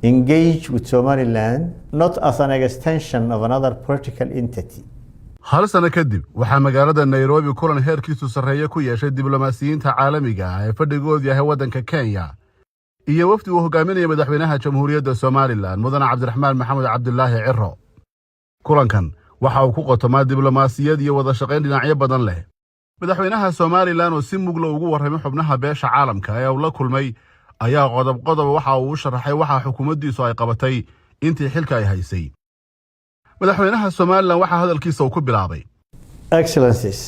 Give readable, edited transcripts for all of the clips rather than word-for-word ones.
engage with Somaliland not as an extension of another political entity. hal sano kadib waxaa magaalada Nairobi kulan heerkiisu sareeyo ku yeeshay diblomaasiyiinta caalamiga ah ee fadhigood yahay wadanka Kenya iyo wafdi uu hogaaminaya madaxweynaha Jamhuuriyadda Somaliland Mudane Cabdiraxmaan Maxamed Cabdullaahi Cirro. kulankan waxa uu ku qotomaa diblomaasiyad iyo wada shaqayn dhinacyo badan leh. madaxweynaha Somaliland oo si mugla ugu warramay xubnaha beesha caalamka ee uu la kulmay ayaa qodob waxa uu sharaxay waxa xukuumaddiisu ay qabatay intii xilka ay haysay. madaxweynaha Somaliland waxa hadalkiisa uu ku bilaabay Excellencies,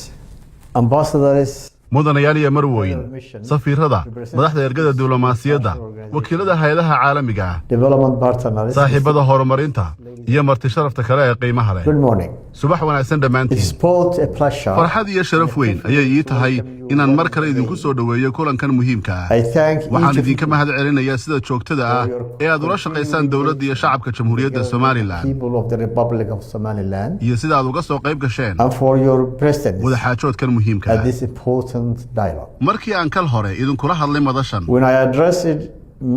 ambassadors, mudanayaal iyo marwooyin, safiirada, madaxda ergada diblomaasiyadda, wakiilada hay'adaha caalamiga ah, development partners, saaxiibada horumarinta iyo marti sharafta kale ee qiimaha leh. good morning. subax wanaagsan dhammaantiin. It's both a pleasure. farxad iyo sharaf weyn ayay ii tahay inaan mar kale idinku soo dhaweeyo kulankan muhiimka ah. I thank waxaan idinka mahad celinayaa sida joogtada ah ee aad ula shaqaysaan dawladda iyo shacabka Jamhuuriyadda Somaliland people of the Republic of Somaliland iyo sida aad uga soo qayb gasheen and for your presence wada xaajoodkan muhiimka at ah. this important dialogue. markii aan kal hore idinkula hadlay madashan When I addressed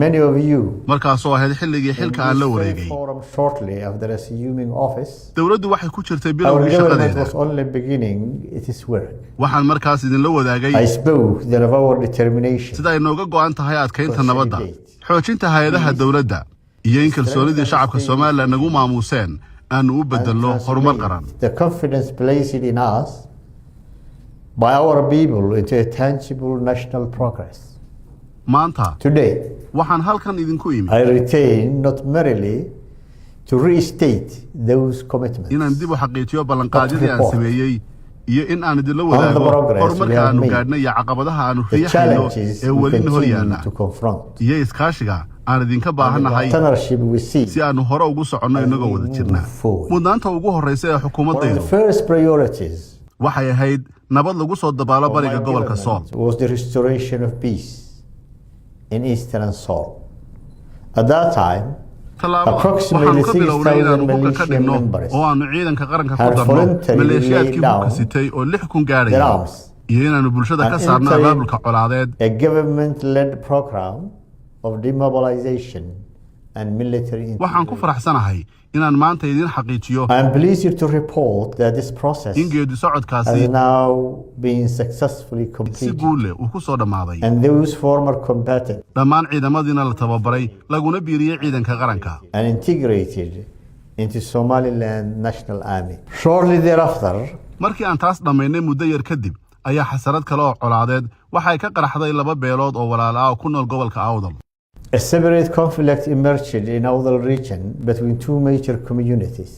many of you markaasoo ahayd xilligii xilka aan la wareegay forum shortly after assuming office, dawladdu waxay ku jirtay our bilowgii government shaqadeeda. was only beginning its work. waxaan markaas idinla wadaagay I spoke then of our determination sida ay nooga go'an tahay adkaynta nabadda, xoojinta hay'adaha dawladda iyo in kalsoonidii shacabka Soomaaliland nagu maamuuseen aanu u bedelno horumar qaran. the confidence placed in us by our people into a tangible national progress. maanta Today, waxaan halkan idinku imi I retain not merely to restate those commitments, inaan dib u xaqiijiyo ballanqaadyadii aan sameeyey iyo in aan idinla the wadaago progress horumarka we have aanu made, gaadhnay iyo caqabadaha aanu the riixayno challenges ee we weli hor continue yaalla to confront, iyo iskaashiga aan idinka baahannahay partnership we see. si aanu hore ugu soconno inagoo wada jirna. forward. mudnaanta ugu horreysa ee One of xukuumaddaydu the first priorities waxay ahayd nabad lagu soo dabaalo of my bariga gobolka Sool. government was the restoration of peace in eastern Sool. At that time, tallaabada approximately waxaanu ka bilownay 6,000 inaanu hubka ka militias dhigno members oo aanu ciidanka qaranka ku had darno voluntarily maleeshiyaadkii laid hubka down sitay oo 6,000 their gaadhaya arms. iyo inaanu bulshada ka And saarno entering abaabulka colaadeed a government-led program of demobilization and military waxaan ku faraxsanahay inaan maanta idin xaqiijiyo I am pleased to report that this process in geedi socodkaasi has now been successfully si completed, guul leh uu ku soo dhammaaday. and those former combatants dhammaan ciidamadiina la tababaray laguna biiriyey ciidanka qaranka and integrated into Somaliland National Army. Shortly thereafter, markii aan taas dhammaynay muddo yar kadib ayaa xasarad kale oo colaadeed waxay ka qaraxday laba beelood oo walaalo ah oo ku nool gobolka Awdal. a separate conflict emerged in Awdal region between two major communities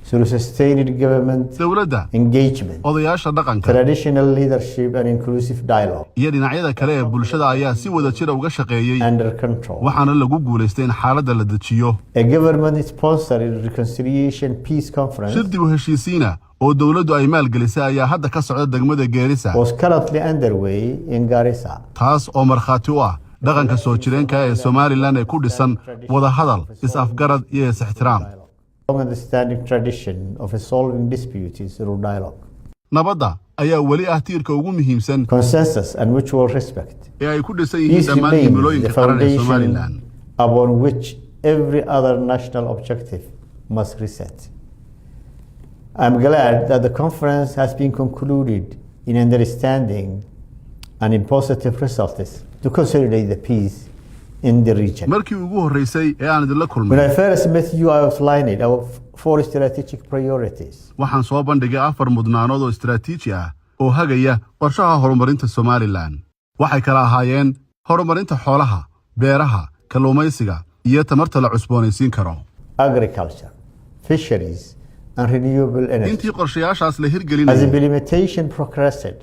through sustained government dawladda, engagement, odayaasha dhaqanka traditional leadership and inclusive dialogue iyo dhinacyada kale ee bulshada ayaa si wada jir uga shaqeeyey under control. waxaana lagu guulaystay in xaaladda la dejiyo. A government-sponsored reconciliation peace conference shir dib u heshiisiina oo dawladdu ay maalgelisay ayaa hadda ka socda degmada Geerisa, was currently underway in Garissa. taas oo markhaati u ah dhaqanka soo jireenka ee Somaliland ee ku dhisan wada hadal, is-afgarad iyo is-ixtiraam. Long-standing tradition of resolving disputes through dialogue, nabadda ayaa weli ah tiirka ugu muhiimsan consensus and mutual respect ee ay ku dhisan yihiin These dhammaan remain himilooyinka the qaran ee foundation Somaliland. upon which every other national objective must reset. I'm glad that the conference has been concluded in understanding and in positive results to consolidate the peace in the region. markii ugu horeysay ee aan idinla When kulmay I first met you, I outlined our four strategic priorities. waxaan soo bandhigay 4 mudnaanood oo istiraatiiji ah oo hagaya qorshaha horumarinta Somaliland. waxay kala ahaayeen horumarinta xoolaha, beeraha, kalluumaysiga iyo tamarta la cusboonaysiin karo. Agriculture, fisheries, and renewable energy. intii qorshayaashaas la As hirgelinayay implementation progressed,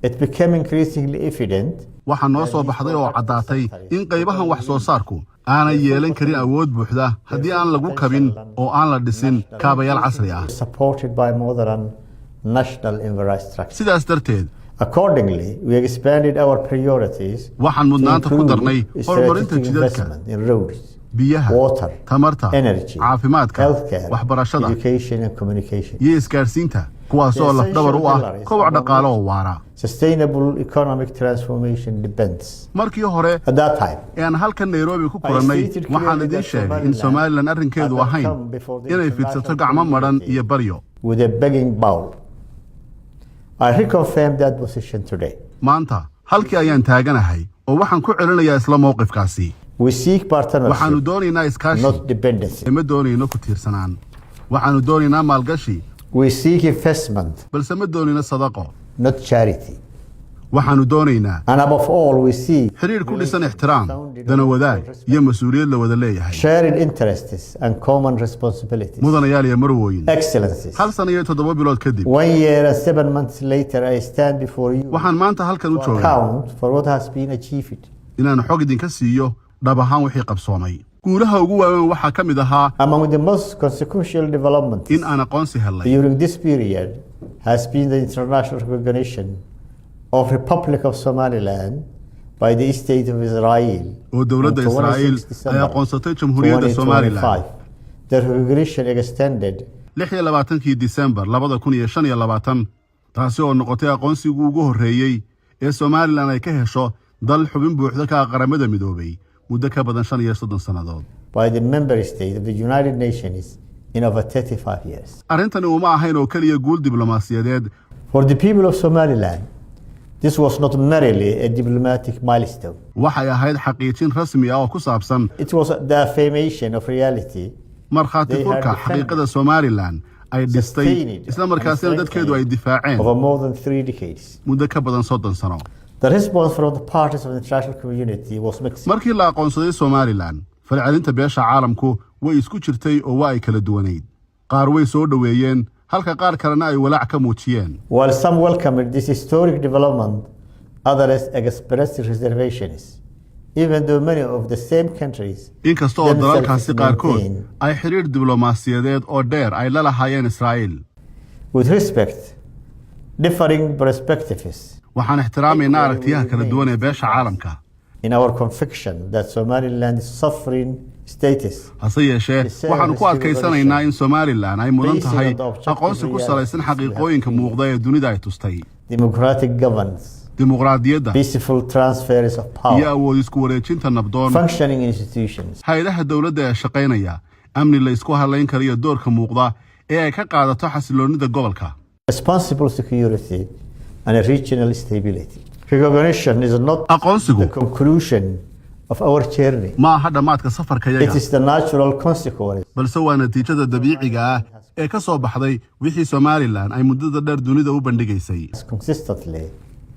it became increasingly evident waxaa noo soo baxday oo caddaatay in qaybahan wax soo saarku aanay yeelan karin awood buuxda haddii aan lagu kabin oo aan la dhisin kaabayaal casri ah. supported by modern national infrastructure. sidaas darteed Accordingly, we expanded our priorities waxaan to mudnaanta ku darnay include horumarinta strategic jidadka, investment in roads, biyaha, water, tamarta, energy, caafimaadka, healthcare, waxbarashada education and communication. iyo isgaarsiinta kuwaasoo lafdhabar u ah koboc dhaqaale oo waara. Sustainable economic transformation depends. Markii hore At that time, aan halkan Nairobi ku kulannay waxaan idin sheegay in Somaliland arrinkeedu ahayn inay fidsato gacmo maran iyo baryo. With a begging bowl. I reconfirm that position today. Maanta halkii ayaan taaganahay oo waxaan ku celinayaa isla mowqifkaasi. We seek partnership. Waxaanu doonaynaa iskaashi. Not dependency. Ma doonayno ku tiirsanaan. Waxaanu doonaynaa maalgashi. We seek investment. Balse ma doonayno sadaqo. Not charity. waxaanu doonaynaa And above all, we see xiriir ku dhisan ixtiraam, dana wadaag iyo mas'uuliyad la wada leeyahay. shared interests and common responsibilities. Mudanayaal iyo marwooyin. Excellencies. Hal sano iyo 7 bilood kadib. 1 year and 7 months later, I stand before you. Waxaan maanta halkan u joogaa. Account for what has been achieved. Inaan xog idinka siiyo dhab ahaan wixii qabsoomay. Guulaha ugu waaweyn waxaa ka mid ahaa Among the most consequential developments in aan aqoonsi helay. during this period has been the international recognition of Republic of Somaliland by the State of Israel. oo dowladda Israa'iil ay aqoonsatay Jamhuuriyadda Somaliland. The recognition extended 26 December 2025 taasi oo noqotay aqoonsigii ugu horeeyay ee Somaliland ay ka hesho dal xubin buuxda ka qaramada midoobay muddo ka badan 35 sanadood. by the member state of the United Nations in over 35 years. Arrintani uma ahayn oo kaliya guul diblomaasiyadeed. For the people of Somaliland, this was not merely a diplomatic milestone. Waxay ahayd xaqiijin rasmi ah oo ku saabsan It was the affirmation of reality. markhaati furka xaqiiqada Somaliland ay dhistay isla markaasina dadkeedu ay difaaceen over more than 3 decades. muddo ka badan 30 sano. The response from the parties of the international community was mixed. Markii la aqoonsaday Somaliland, falcelinta beesha caalamku way isku jirtay oo waa ay kala duwaneyd. Qaar way soo dhaweeyeen, halka qaar kalena ay walaac ka muujiyeen. While some welcomed this historic development, others expressed reservations, even though many of the same countries Inkastoo dalalkaasi qaarkood ay xiriir diblomaasiyadeed oo dheer ay la lahaayeen Israa'iil. with respect, differing perspectives. Waxaan ixtiraamaynaa aragtiyaha kala duwan ee beesha caalamka. In our conviction that Somaliland is sovereign status. Hase yeeshee, waxaanu ku adkaysanaynaa in Somaliland ay mudan tahay aqoonsi ku salaysan xaqiiqooyinka muuqda ee dunida ay tustay. Democratic governance. Dimuqraadiyadda. Peaceful transfers of power. iyo awood isku wareejinta nabdoon. Functioning institutions. Hay'adaha dowladda ee shaqaynaya, amni la isku halayn kariyo doorka muuqda ee ay ka qaadato xasiloonida gobolka. Responsible security and regional stability. Recognition is not Aqoonsigu the conclusion of our journey. ma aha dhamaadka safarkayaga. It is the natural consequence. balse waa natiijada dabiiciga ah ee ka soo baxday wixii Somaliland ay muddada dheer dunida u bandhigaysay. Consistently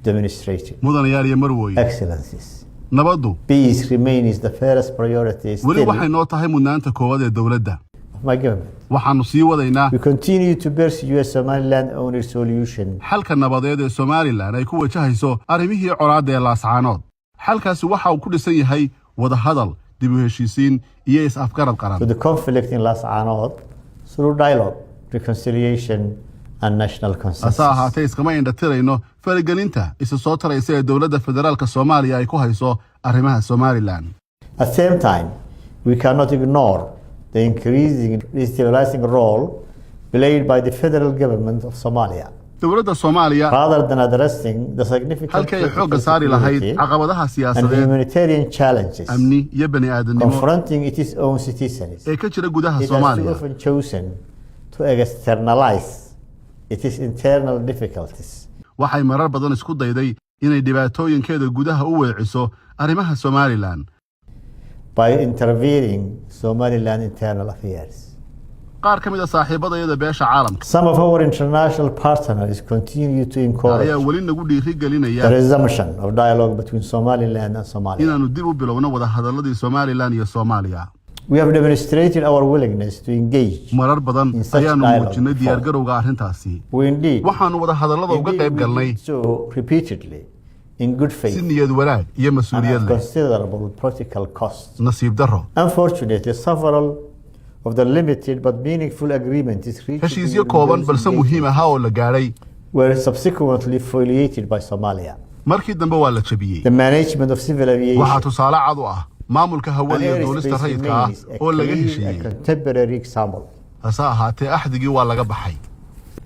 demonstrated. Mudanayaal iyo marwooyin. Excellencies. Nabaddu Peace remains the first priority weli still waxay noo tahay mudnaanta koowaad ee dowladda. of my government. Waxaanu sii wadaynaa We continue to pursue a Somaliland owner solution. xalka nabadeed ee Somaliland ay ku wajahayso arrimihii colaadda ee laascaanood. Xalkaasi waxa uu ku dhisan yahay wada hadal, dib u heshiisiin iyo is-afgarad qaran. To the conflict in LAABTA through dialogue, reconciliation, and national consensus. Hase ahaatee iskama indhatirayno faragelinta isa soo taraysa ee dowladda federaalka Soomaaliya ay ku hayso arrimaha Somaliland. At the same time, we cannot ignore the increasing destabilizing role played by the federal government of Somalia. Dowladda Soomaaliya Rather than addressing the significant halkay xoogga saari lahayd caqabadaha and siyaasadeed, humanitarian challenges amni iyo bani'aadanimo confronting its own citizens, ee ka jira gudaha it has too Soomaaliya. often chosen to externalize its internal difficulties. Waxay marar badan isku dayday inay dhibaatooyinkeeda gudaha u weeciso arrimaha Somaliland by intervening Somaliland internal affairs. qaar ka mid ah saaxiibadayada beesha caalamka Some of our international partners continue to encourage ayaa weli nagu dhiirigelinaya the resumption of dialogue between Somaliland and Somalia. inaanu dib u bilowno wada hadaladii Somaliland iyo Soomaaliya. We have demonstrated our willingness to engage. Marar badan In such ayaanu dialogue muujinay diyaargarowga arrintaasi. We indeed, Waxaanu wada hadallada uga qayb galnay so repeatedly in good si faith niyad wanaag iyo and mas'uuliyad at leh. considerable practical costs. Nasiib darro. Unfortunately, several of the limited but meaningful agreements reached Heshiisyo kooban balse muhiim ah oo la gaaray were subsequently violated by Somalia. markii dambe waa la jabiyey. The management of civil Waxaa aviation tusaale cad u ah maamulka hawada iyo duulista airspace rayidka ah remains a oo laga clear and heshiiyey. contemporary example. Hase ahaatee axdigii waa laga baxay.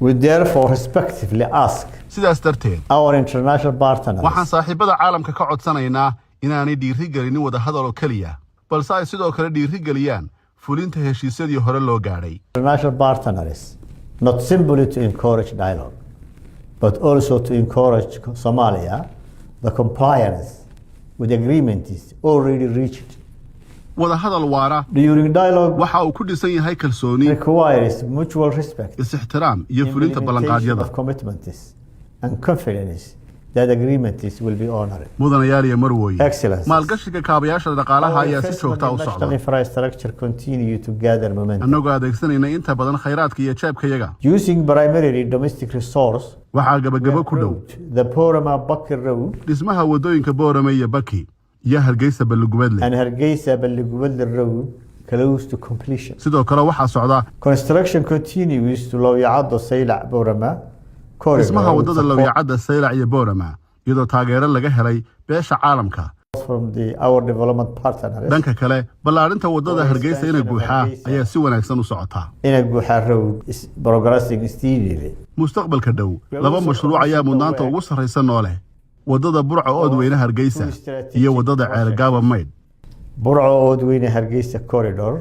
We therefore respectively ask sidaas darteed our international partners waxaan saaxiibada caalamka ka codsanaynaa inaanay dhiirigelinin wada hadal oo kaliya balse ay sidoo kale dhiirigeliyaan fulinta heshiisyadii hore loo gaadhay. International partners not simply to encourage dialogue but also to encourage Somalia the compliance with agreements already reached. wada hadal waara During dialogue waxa uu ku dhisan yahay kalsooni, requires mutual respect, is-ixtiraam iyo fulinta ballanqaadyada. of commitments and confidence that agreements will be honored. Mudanayaal iyo marwooyin, Excellencies. maalgashiga kaabayaasha dhaqaalaha ayaa si joogta u National socda. infrastructure continue to gather momentum. annagoo adeegsanayna inta badan khayraadka iyo jeebkayaga. Using primarily domestic resource, waxaa gabagabo ku dhow the Porama Bakir Road dhismaha wadooyinka Boorame iyo Baki iyo Hargeysa Balugubadle. and Hargeisa Balugubadle Road close to completion. sidoo kale waxaa socda Construction continues to Lowyacado Saylac Porama corridor dhismaha with wadada support Lawyacada Saylac iyo Boorama iyadoo taageero laga helay beesha caalamka. from our development partners. dhanka kale ballaarinta wadada Hargeysa inay buuxaa ayaa si wanaagsan u socota. Inaguha Road is progressing steadily. mustaqbalka dhow laba mashruuc ayaa mudnaanta ugu sarreysa noole wadada Burco Oodweyne Hargeysa iyo wadada Ceelgaaba Maydh. Burco Oodweyne Hargeisa corridor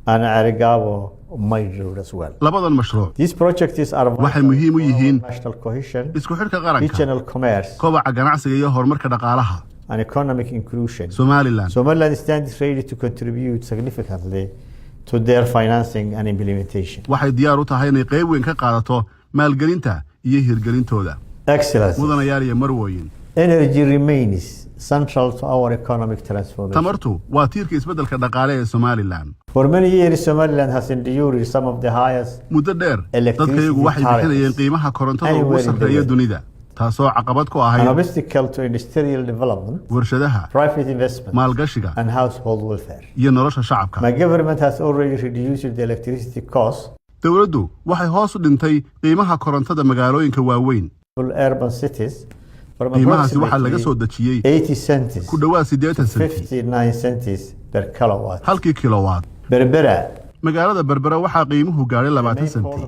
and Ceelgaaba Maydh Road as well. labadan mashruuc These projects are waxay muhiim u yihiin national cohesion, isku xidhka qaranka, regional commerce kobaca ganacsiga iyo horumarka dhaqaalaha. and economic inclusion. Somaliland Somaliland stands ready to contribute significantly to their financing and implementation. waxay diyaar u tahay inay qayb weyn ka qaadato maalgelinta iyo hirgelintooda. Excellency, mudanayaal iyo marwooyin, energy remains central to our economic transformation. tamartu waa tiirka isbeddelka dhaqaale ee Somaliland. For many years, Somaliland has endured some of the highest muddo dheer dadkayagu waxay bixinayeen qiimaha korontada ugu sarreeya dunida, taasoo caqabad ku an ahayd obstacle to industrial development, warshadaha, private investment, maalgashiga and household welfare. iyo nolosha shacabka. My government has already reduced the electricity cost dowladdu waxay hoos u dhintay qiimaha korontada magaalooyinka waaweyn. for urban cities from qiimahaasi waxaa laga soo approximately dejiyey 80 cents ku dhowaad 80 senti 59 cents per kilowatt. halkii kilowatt. Berbera, magaalada Berbera waxaa qiimuhu gaadhay 20 senti,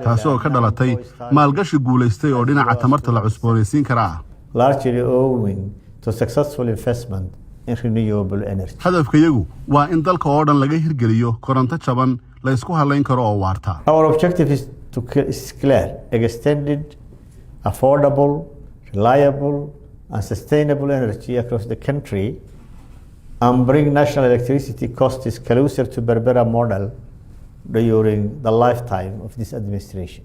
taasoo ka dhalatay maalgashi guulaystay oo dhinaca tamarta la cusboonaysiin kara ah. largely owing to successful investment in renewable energy. hadafkayagu waa in dalka oo dhan laga hirgeliyo koronto jaban la isku halayn karo oo waarta. Our objective is to clear extended, affordable, reliable, and sustainable energy across the country and bring national electricity costs closer to Berbera model during the lifetime of this administration.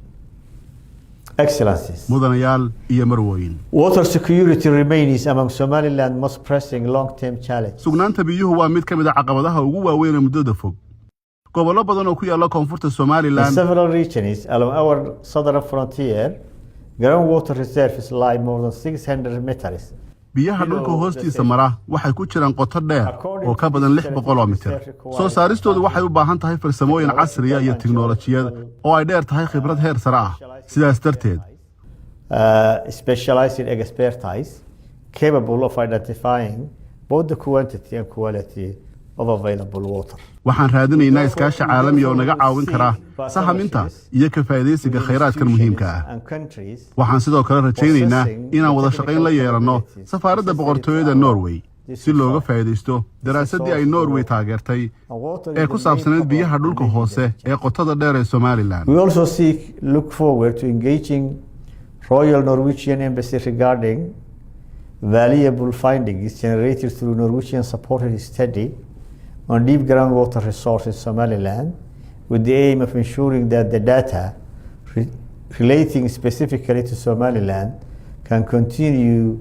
Excellencies, mudanayaal iyo marwooyin, water security remains among Somaliland's most pressing long-term challenges. sugnaanta biyuhu waa mid ka mid ah caqabadaha ugu waaweyn ee muddada fog. gobollo badan oo ku yaalla koonfurta In Somaliland several regions along our southern frontier, groundwater reserves lie more than 600 meters. biyaha dhulka hoostiisa mara waxay ku jiraan qoto dheer oo ka badan 600 mitir. soo saaristoodu waxay u baahan tahay farsamooyin casriya iyo tiknoolajiyad oo ay dheer tahay khibrad heer sare ah. sidaas darteed Specialized expertise capable of identifying both the quantity and quality of available water. waxaan raadinaynaa iskaashi caalami oo naga caawin kara sahaminta iyo ka faa'iidaysiga khayraadkan muhiimka ah. And countries waxaan sidoo kale rajaynaynaa inaan wada shaqayn la yeelanno safaaradda boqortooyada Norway si looga faa'iidaysto daraasaddii ay Norway taageertay ee ku saabsaneyd biyaha dhulka hoose ee qotada dheer ee Somaliland. we also look forward to engaging Royal Norwegian Embassy regarding valuable findings generated through Norwegian supported study on deep groundwater resources in Somaliland with the aim of ensuring that the data relating specifically to Somaliland can continue.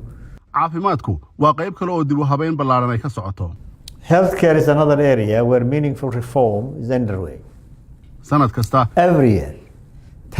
caafimaadku waa qayb kale oo dib u habeyn ballaaran ay ka socoto. Healthcare is another area where meaningful reform is underway. sanad kasta Every year,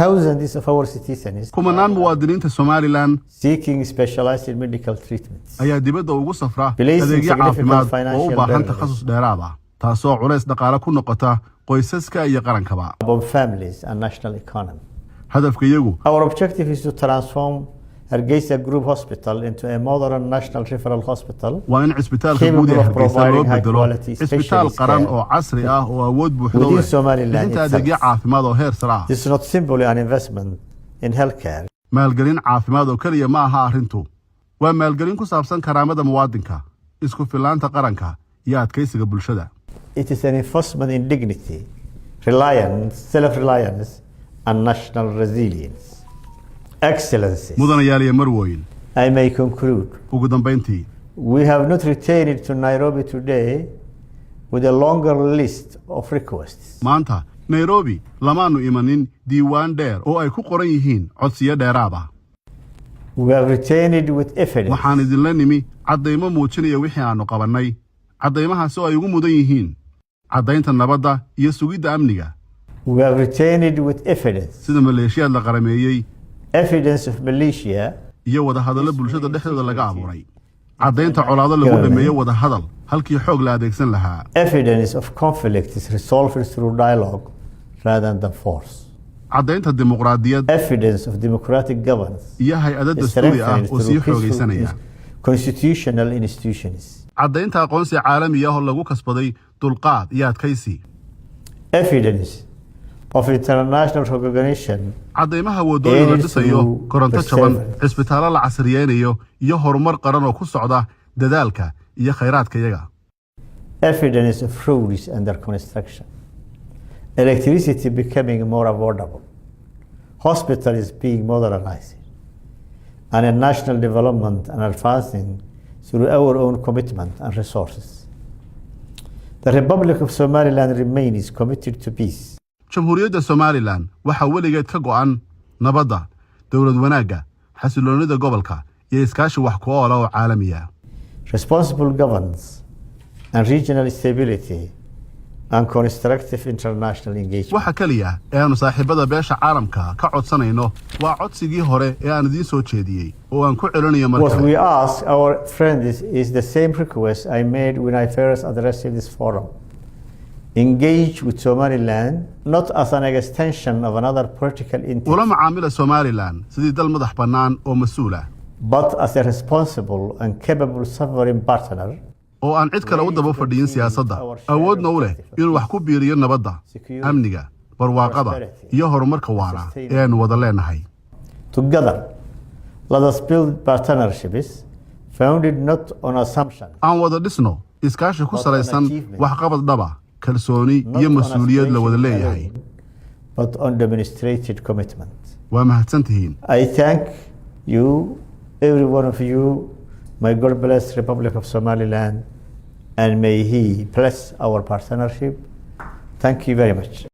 thousands of our citizens kumanaan muwaadiniinta Somaliland seeking specialized medical treatments. ayaa dibadda ugu safra Placing adeegyo significant caafimaad oo u financial baahan burdens. takhasus dheeraad ah, taasoo culays dhaqaale ku noqota qoysaska iyo qarankaba. About families and national economy. hadafkayagu Our objective is to transform Hargeysa Group Hospital into a modern national referral hospital. waa in cisbitaalka guud ee Hargeysa loo bedelo cisbitaal qaran oo casri ah oo awood buuxda u leh bixinta adeegyo caafimaad oo heer sare ah. This is not simply an investment in healthcare. maalgelin caafimaad oo kaliya ma aha arrintu, waa maalgelin ku saabsan karaamada muwaadinka, isku filaanta qaranka iyo adkaysiga bulshada. It is an investment in dignity, reliance, self-reliance, and national resilience. Excellencies, mudanayaal iyo marwooyin, I may conclude. ugu dambayntii, We have not returned to Nairobi today with a longer list of requests. maanta Nairobi lamaanu imanin diiwaan dheer oo ay ku qoran yihiin codsiyo dheeraad ah. We have returned with evidence. waxaan idinla nimi caddaymo muujinaya wixii aanu qabannay, caddaymahaas oo ay ugu mudan yihiin caddaynta nabadda iyo sugidda amniga. We have returned with evidence. sida maleeshiyaad la qarameeyey, Evidence of militia, iyo wadahadallo bulshada dhexdooda laga abuuray, caddaynta colaado lagu dhameeyo wadahadal halkii xoog la adeegsan lahaa. evidence of conflict is resolved through dialogue rather than force. caddaynta dimuqraadiyad Evidence of democratic governance iyo hay-ado is dastuuri ah strengthened oo sii through xoogaysanaya. peaceful constitutional institutions. caddaynta aqoonsi caalami ah oo lagu kasbaday dulqaad iyo adkaysi. Evidence of international recognition. caddaymaha waddooyin la dhisayo, koronto jaban, cisbitaallo la casriyeynayo iyo horumar qaran oo ku socda dadaalka iyo khayraadka iyaga. Evidence of roads under construction. Electricity becoming more affordable. Hospitals being modernized. And a national development and advancing through our own commitment and resources. The Republic of Somaliland remains committed to peace. jamhuuriyadda Somaliland waxaa weligeed ka go'an nabadda, dowlad wanaagga, xasiloonida gobolka iyo iskaashi wax ku ool ah oo caalami ah. Responsible governance and regional stability and constructive international engagement. waxa kaliya ee aanu saaxiibada beesha caalamka ka codsanayno waa codsigii hore ee aan idiin soo jeediyey oo aan ku celinayo mar What kale. we ask our friends is the same request I made when I first addressed this forum. Engage with Somaliland not as an extension of another political entity, ula macaamila Somaliland sidii dal madax bannaan oo mas'uul ah, but as a responsible and capable sovereign partner oo aan cid kale u daba fadhiyin siyaasadda, awoodna u leh inuu wax ku biiriyo nabadda, amniga, barwaaqada iyo horumarka waara ee aanu wada leenahay. Together, let us build partnerships founded not on assumptions, aan wada dhisno iskaashi ku salaysan waxqabad dhaba, kalsooni iyo mas'uuliyad la wada leeyahay. but on demonstrated commitment. waa mahadsantihiin. I thank you, every one of you. May God bless Republic of Somaliland and may He bless our partnership. Thank you very much.